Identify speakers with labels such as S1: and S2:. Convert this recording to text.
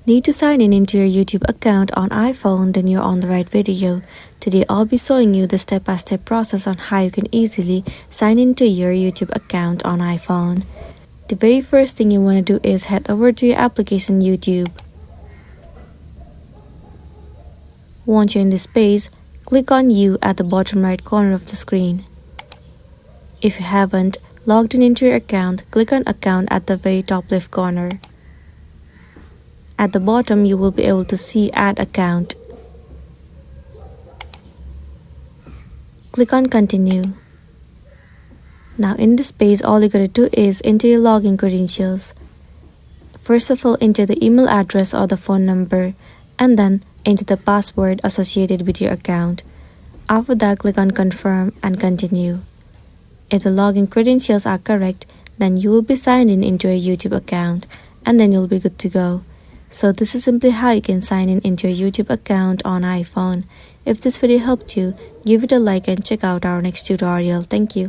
S1: Need to sign in into your YouTube account on iPhone? Then you're on the right video. Today I'll be showing you the step-by-step process on how you can easily sign into your YouTube account on iPhone. The very first thing you want to do is head over to your application YouTube. Once you're in this page, click on You at the bottom right corner of the screen. If you haven't logged in into your account, click on Account at the very top left corner. At the bottom, you will be able to see Add Account. Click on Continue. Now in this page, all you gotta do is enter your login credentials. First of all, enter the email address or the phone number, and then enter the password associated with your account. After that, click on Confirm and Continue. If the login credentials are correct, then you will be signed in into a YouTube account, and then you'll be good to go. So this is simply how you can sign in into your YouTube account on iPhone. If this video helped you, give it a like and check out our next tutorial. Thank you.